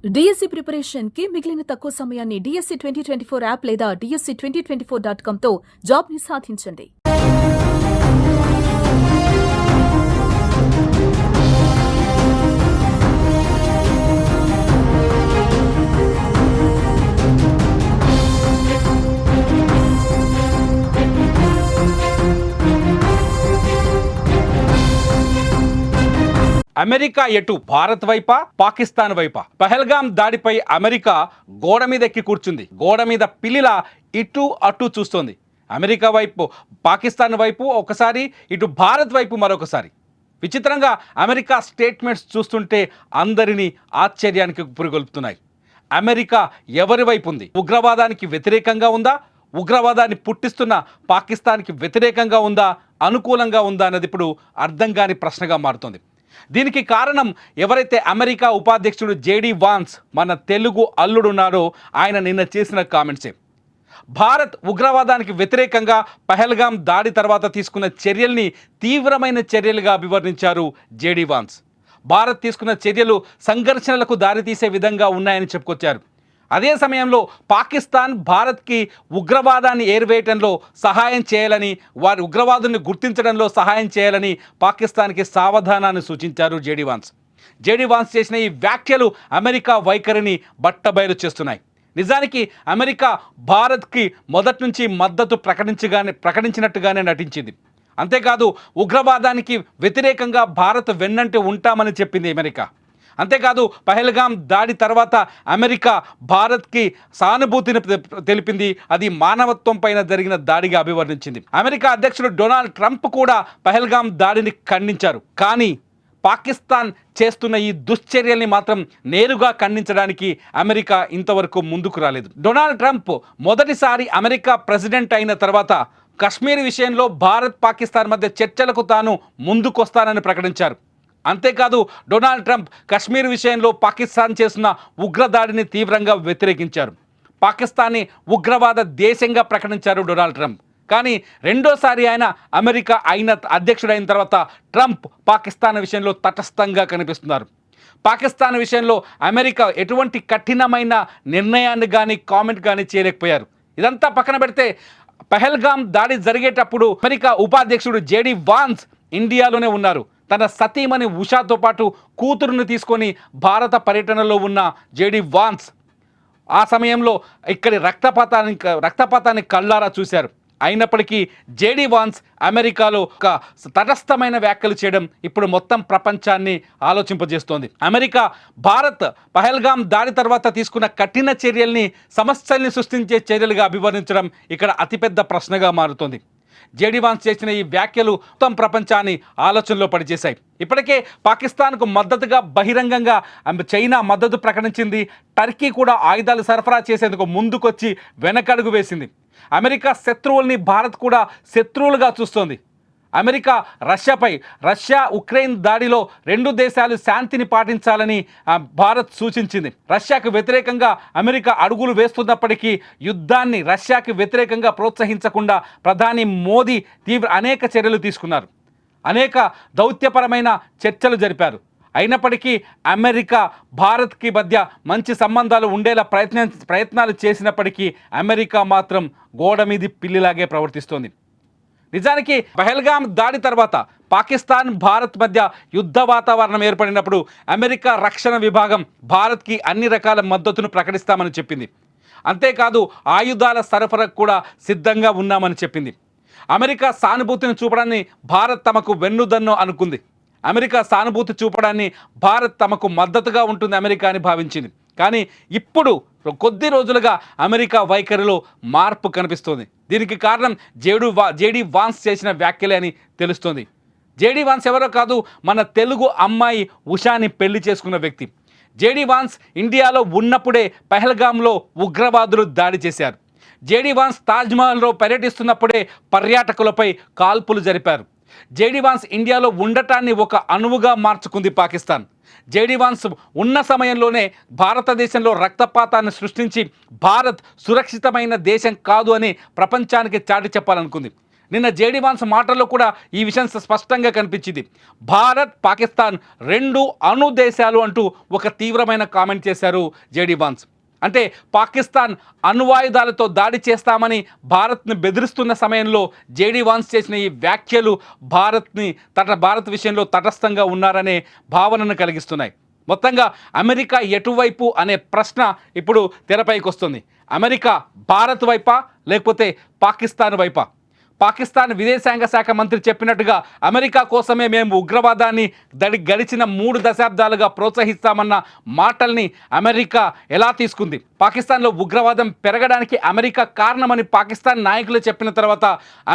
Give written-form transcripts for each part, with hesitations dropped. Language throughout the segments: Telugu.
డిఎస్సి ప్రిపరేషన్ కి మిగిలిన తక్కువ సమయాన్ని డిఎస్సి 2024 యాప్ లేదా డిఎస్సి 2024.com తో జాబ్ ని సాధించండి. అమెరికా ఎటు భారత్ వైపా పాకిస్తాన్ వైపా? పహల్గాం దాడిపై అమెరికా గోడ మీద ఎక్కి కూర్చుంది. గోడ మీద పిల్లిలా ఇటు అటు చూస్తోంది. అమెరికా వైపు పాకిస్తాన్ వైపు ఒకసారి, ఇటు భారత్ వైపు మరొకసారి. విచిత్రంగా అమెరికా స్టేట్మెంట్స్ చూస్తుంటే అందరినీ ఆశ్చర్యానికి పురిగొల్పుతున్నాయి. అమెరికా ఎవరి వైపు ఉంది? ఉగ్రవాదానికి వ్యతిరేకంగా ఉందా? ఉగ్రవాదాన్ని పుట్టిస్తున్న పాకిస్తాన్కి వ్యతిరేకంగా ఉందా? అనుకూలంగా ఉందా అన్నది ఇప్పుడు అర్థం కాని ప్రశ్నగా మారుతోంది. దీనికి కారణం ఎవరైతే అమెరికా ఉపాధ్యక్షుడు జేడీ వాన్స్, మన తెలుగు అల్లుడున్నారో ఆయన నిన్న చేసిన కామెంట్సే. భారత్ ఉగ్రవాదానికి వ్యతిరేకంగా పహల్గాం దాడి తర్వాత తీసుకున్న చర్యల్ని తీవ్రమైన చర్యలుగా అభివర్ణించారు జేడీ వాన్స్. భారత్ తీసుకున్న చర్యలు సంఘర్షణలకు దారితీసే విధంగా ఉన్నాయని చెప్పుకొచ్చారు. అదే సమయంలో పాకిస్తాన్ భారత్కి ఉగ్రవాదాన్ని ఏర్వేయటంలో సహాయం చేయాలని, వారి ఉగ్రవాదుల్ని గుర్తించడంలో సహాయం చేయాలని పాకిస్తాన్కి సావధానాన్ని సూచించారు జేడీ వాన్స్. జేడీ వాన్స్ చేసిన ఈ వ్యాఖ్యలు అమెరికా వైఖరిని బట్టబయలు చేస్తున్నాయి. నిజానికి అమెరికా భారత్కి మొదటి నుంచి మద్దతు ప్రకటించినట్టుగానే నటించింది. అంతేకాదు ఉగ్రవాదానికి వ్యతిరేకంగా భారత్ వెన్నంటి ఉంటామని చెప్పింది అమెరికా. అంతేకాదు పహల్గాం దాడి తర్వాత అమెరికా భారత్కి సానుభూతిని తెలిపింది. అది మానవత్వం పైన జరిగిన దాడిగా అభివర్ణించింది. అమెరికా అధ్యక్షుడు డొనాల్డ్ ట్రంప్ కూడా పహల్గాం దాడిని ఖండించారు. కానీ పాకిస్తాన్ చేస్తున్న ఈ దుశ్చర్యల్ని మాత్రం నేరుగా ఖండించడానికి అమెరికా ఇంతవరకు ముందుకు రాలేదు. డొనాల్డ్ ట్రంప్ మొదటిసారి అమెరికా ప్రెసిడెంట్ అయిన తర్వాత కశ్మీర్ విషయంలో భారత్ పాకిస్తాన్ మధ్య చర్చలకు తాను ముందుకొస్తానని ప్రకటించారు. అంతేకాదు డొనాల్డ్ ట్రంప్ కశ్మీర్ విషయంలో పాకిస్తాన్ చేస్తున్న ఉగ్రదాడిని తీవ్రంగా వ్యతిరేకించారు. పాకిస్తాన్ని ఉగ్రవాద దేశంగా ప్రకటించారు డొనాల్డ్ ట్రంప్. కానీ రెండోసారి ఆయన అమెరికా అధ్యక్షుడైన తర్వాత ట్రంప్ పాకిస్తాన్ విషయంలో తటస్థంగా కనిపిస్తున్నారు. పాకిస్తాన్ విషయంలో అమెరికా ఎటువంటి కఠినమైన నిర్ణయాన్ని కానీ కామెంట్ కానీ చేయలేకపోయారు. ఇదంతా పక్కన పెడితే పహల్గాం దాడి జరిగేటప్పుడు అమెరికా ఉపాధ్యక్షుడు జేడీ వాన్స్ ఇండియాలోనే ఉన్నారు. తన సతీమణి ఉషాతో పాటు కూతురుని తీసుకొని భారత పర్యటనలో ఉన్న జేడీ వాన్స్ ఆ సమయంలో ఇక్కడి రక్తపాతాన్ని కళ్ళారా చూశారు. అయినప్పటికీ జేడీ వాన్స్ అమెరికాలో ఒక తటస్థమైన వ్యాఖ్యలు చేయడం ఇప్పుడు మొత్తం ప్రపంచాన్ని ఆలోచింపజేస్తోంది. అమెరికా భారత్ పహల్గాం దాడి తర్వాత తీసుకున్న కఠిన చర్యల్ని సమస్యల్ని సృష్టించే చర్యలుగా అభివర్ణించడం ఇక్కడ అతిపెద్ద ప్రశ్నగా మారుతోంది. జేడీ వాన్స్ చేసిన ఈ వ్యాఖ్యలు మొత్తం ప్రపంచాన్ని ఆలోచనలో పడిచేశాయి. ఇప్పటికే పాకిస్తాన్కు మద్దతుగా బహిరంగంగా చైనా మద్దతు ప్రకటించింది. టర్కీ కూడా ఆయుధాలు సరఫరా చేసేందుకు ముందుకొచ్చి వెనకడుగు వేసింది. అమెరికా శత్రువుల్ని భారత్ కూడా శత్రువులుగా చూస్తోంది. అమెరికా రష్యా ఉక్రెయిన్ దాడిలో రెండు దేశాలు శాంతిని పాటించాలని భారత్ సూచించింది. రష్యాకు వ్యతిరేకంగా అమెరికా అడుగులు వేస్తున్నప్పటికీ యుద్ధాన్ని రష్యాకి వ్యతిరేకంగా ప్రోత్సహించకుండా ప్రధాని మోదీ అనేక చర్యలు తీసుకున్నారు. అనేక దౌత్యపరమైన చర్చలు జరిపారు. అయినప్పటికీ అమెరికా భారత్కి మధ్య మంచి సంబంధాలు ఉండేలా ప్రయత్నాలు చేసినప్పటికీ అమెరికా మాత్రం గోడ మీది పిల్లిలాగే ప్రవర్తిస్తోంది. నిజానికి పహల్గాం దాడి తర్వాత పాకిస్తాన్ భారత్ మధ్య యుద్ధ వాతావరణం ఏర్పడినప్పుడు అమెరికా రక్షణ విభాగం భారత్కి అన్ని రకాల మద్దతును ప్రకటిస్తామని చెప్పింది. అంతేకాదు ఆయుధాల సరఫరాకు కూడా సిద్ధంగా ఉన్నామని చెప్పింది. అమెరికా సానుభూతిని చూపడాన్ని భారత్ తమకు వెన్నుదన్ను అనుకుంది. అమెరికా సానుభూతి చూపడాన్ని భారత్ తమకు మద్దతుగా ఉంటుంది అమెరికా అని భావించింది. కానీ ఇప్పుడు కొద్ది రోజులుగా అమెరికా వైఖరిలో మార్పు కనిపిస్తోంది. దీనికి కారణం జేడీ వాన్స్ చేసిన వ్యాఖ్యలే అని తెలుస్తోంది. జేడీ వాన్స్ ఎవరో కాదు, మన తెలుగు అమ్మాయి ఉషాని పెళ్లి చేసుకున్న వ్యక్తి. జేడీ వాన్స్ ఇండియాలో ఉన్నప్పుడే పహల్గాంలో ఉగ్రవాదులు దాడి చేశారు. జేడీ వాన్స్ తాజ్మహల్లో పర్యటిస్తున్నప్పుడే పర్యాటకులపై కాల్పులు జరిపారు. జేడీ వాన్స్ ఇండియాలో ఉండటాన్ని ఒక అణువుగా మార్చుకుంది పాకిస్తాన్. జేడీ వాన్స్ ఉన్న సమయంలోనే భారతదేశంలో రక్తపాతాన్ని సృష్టించి భారత్ సురక్షితమైన దేశం కాదు అని ప్రపంచానికి చాటి చెప్పాలనుకుంది. నిన్న జేడీ వాన్స్ మాటల్లో కూడా ఈ విషయం స్పష్టంగా కనిపించింది. భారత్ పాకిస్తాన్ రెండు అణు దేశాలు అంటూ ఒక తీవ్రమైన కామెంట్ చేశారు జేడీ వాన్స్. అంటే పాకిస్తాన్ అణ్వాయుధాలతో దాడి చేస్తామని భారత్ని బెదిరిస్తున్న సమయంలో జేడీ వాన్స్ చేసిన ఈ వ్యాఖ్యలు భారత్ విషయంలో తటస్థంగా ఉన్నారనే భావనను కలిగిస్తున్నాయి. మొత్తంగా అమెరికా ఎటువైపు అనే ప్రశ్న ఇప్పుడు తెరపైకి వస్తుంది. అమెరికా భారత్ వైపా లేకపోతే పాకిస్తాన్ వైపా? పాకిస్తాన్ విదేశాంగ శాఖ మంత్రి చెప్పినట్టుగా అమెరికా కోసమే మేము ఉగ్రవాదాన్ని గడిచిన 3 దశాబ్దాలుగా ప్రోత్సహిస్తామన్న మాటల్ని అమెరికా ఎలా తీసుకుంది? పాకిస్తాన్లో ఉగ్రవాదం పెరగడానికి అమెరికా కారణమని పాకిస్తాన్ నాయకులు చెప్పిన తర్వాత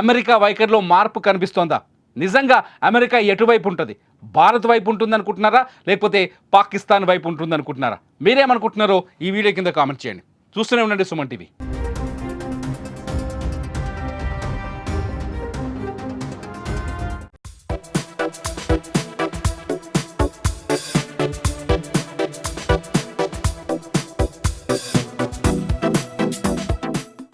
అమెరికా వైఖరిలో మార్పు కనిపిస్తోందా? నిజంగా అమెరికా ఎటువైపు ఉంటుంది? భారత్ వైపు ఉంటుంది అనుకుంటున్నారా లేకపోతే పాకిస్తాన్ వైపు ఉంటుంది అనుకుంటున్నారా? మీరేమనుకుంటున్నారో ఈ వీడియో కింద కామెంట్ చేయండి. చూస్తూనే ఉండండి సుమన్ టీవీ.